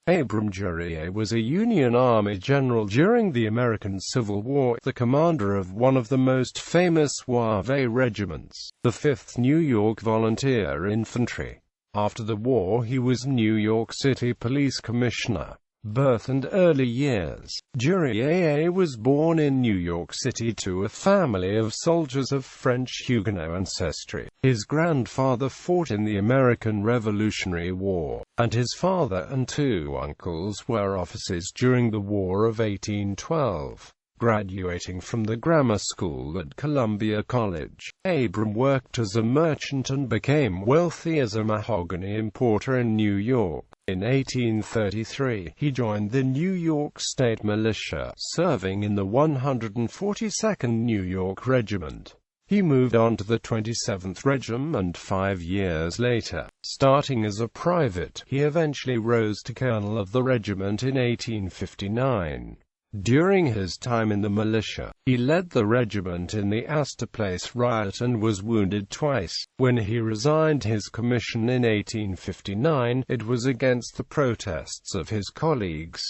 Abram Duryée was a Union Army general during the American Civil War, the commander of one of the most famous Zouave regiments, the 5th New York Volunteer Infantry. After the war he was New York City Police Commissioner. Birth and early years. Duryée was born in New York City to a family of soldiers of French Huguenot ancestry. His grandfather fought in the American Revolutionary War, and his father and two uncles were officers during the War of 1812. Graduating from the grammar school at Columbia College, Abram worked as a merchant and became wealthy as a mahogany importer in New York. In 1833, he joined the New York State Militia, serving in the 142nd New York Regiment. He moved on to the 27th Regiment 5 years later. Starting as a private, he eventually rose to colonel of the regiment in 1859. During his time in the militia, he led the regiment in the Astor Place riot and was wounded twice. When he resigned his commission in 1859, it was against the protests of his colleagues.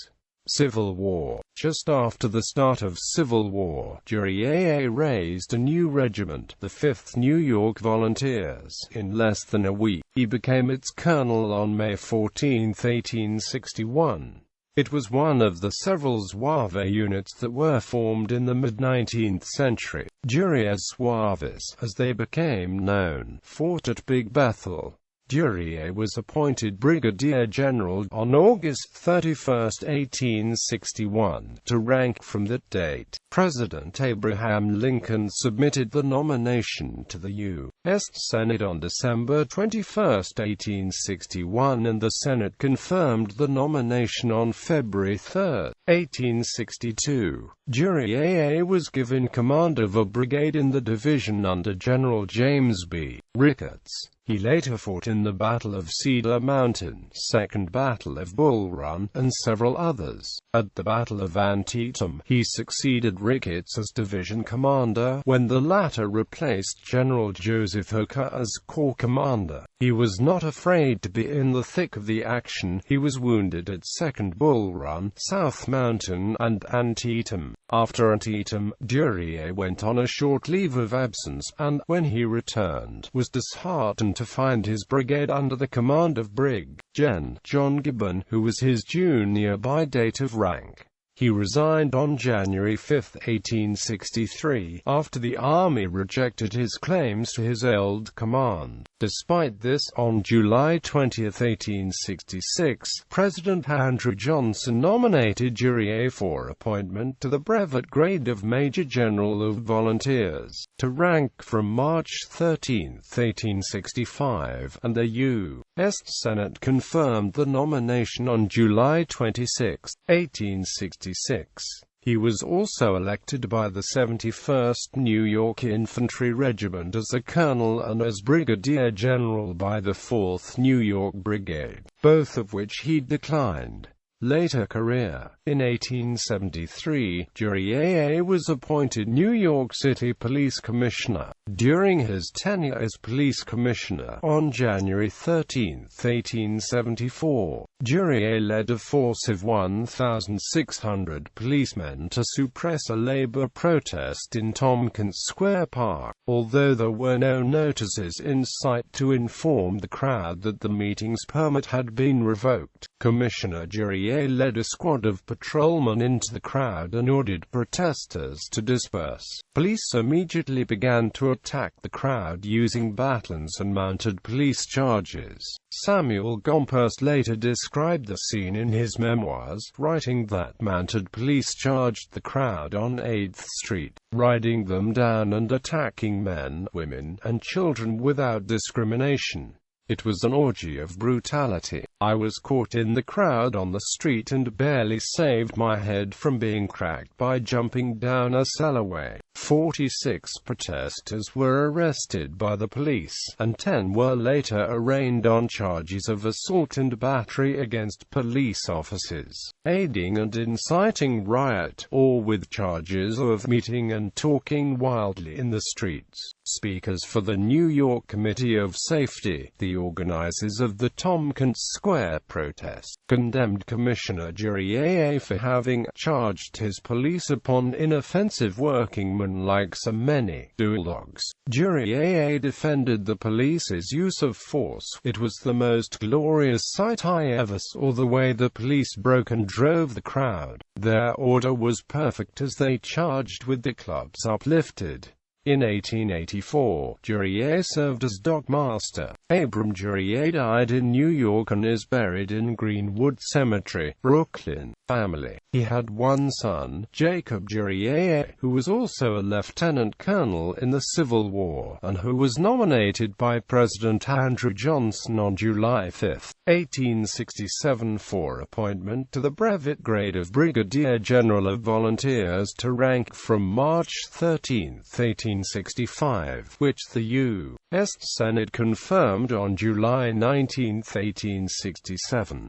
Civil War. Just after the start of Civil War, Duryée raised a new regiment, the 5th New York Volunteers. In less than a week, he became its colonel on May 14, 1861. It was one of the several Zouave units that were formed in the mid-19th century. Duryée's Zouaves, as they became known, fought at Big Bethel. Duryée was appointed Brigadier General on August 31, 1861. To rank from that date, President Abraham Lincoln submitted the nomination to the U.S. Senate on December 21, 1861, and the Senate confirmed the nomination on February 3, 1862. Duryée was given command of a brigade in the division under General James B. Ricketts. He later fought in the Battle of Cedar Mountain, Second Battle of Bull Run, and several others. At the Battle of Antietam, he succeeded Ricketts as division commander, when the latter replaced General Joseph Hooker as corps commander. He was not afraid to be in the thick of the action. He was wounded at Second Bull Run, South Mountain, and Antietam. After Antietam, Duryée went on a short leave of absence, and, when he returned, was disheartened to find his brigade under the command of Brig. Gen. John Gibbon, who was his junior by date of rank. He resigned on January 5, 1863, after the Army rejected his claims to his old command. Despite this, on July 20, 1866, President Andrew Johnson nominated Duryée for appointment to the brevet grade of Major General of Volunteers, to rank from March 13, 1865, and the U.S. Senate confirmed the nomination on July 26, 1866. He was also elected by the 71st New York Infantry Regiment as a colonel and as brigadier general by the 4th New York Brigade, both of which he declined. Later career. In 1873, Duryée was appointed New York City Police Commissioner. During his tenure as police commissioner, on January 13, 1874, Duryée led a force of 1,600 policemen to suppress a labor protest in Tompkins Square Park, although there were no notices in sight to inform the crowd that the meeting's permit had been revoked. Commissioner Duryée led a squad of patrolmen into the crowd and ordered protesters to disperse. Police immediately began to attack the crowd using batons and mounted police charges. Samuel Gompers later described the scene in his memoirs, writing that mounted police charged the crowd on 8th Street, riding them down and attacking men, women, and children without discrimination. It was an orgy of brutality. I was caught in the crowd on the street and barely saved my head from being cracked by jumping down a cellarway. 46 protesters were arrested by the police, and 10 were later arraigned on charges of assault and battery against police officers, aiding and inciting riot, or with charges of meeting and talking wildly in the streets. Speakers for the New York Committee of Safety, the organizers of the Tompkins Square protest, condemned Commissioner Duryée for having charged his police upon inoffensive workingmen like so many dogs. Duryée defended the police's use of force. "It was the most glorious sight I ever saw, the way the police broke and drove the crowd. Their order was perfect as they charged with the clubs uplifted." In 1884, Duryée served as dockmaster. Abram Duryée died in New York and is buried in Greenwood Cemetery, Brooklyn. Family. He had one son, Jacob Duryée, who was also a lieutenant colonel in the Civil War, and who was nominated by President Andrew Johnson on July 5, 1867 for appointment to the brevet grade of Brigadier General of Volunteers to rank from March 13, 1865, which the U.S. Senate confirmed on July 19, 1867.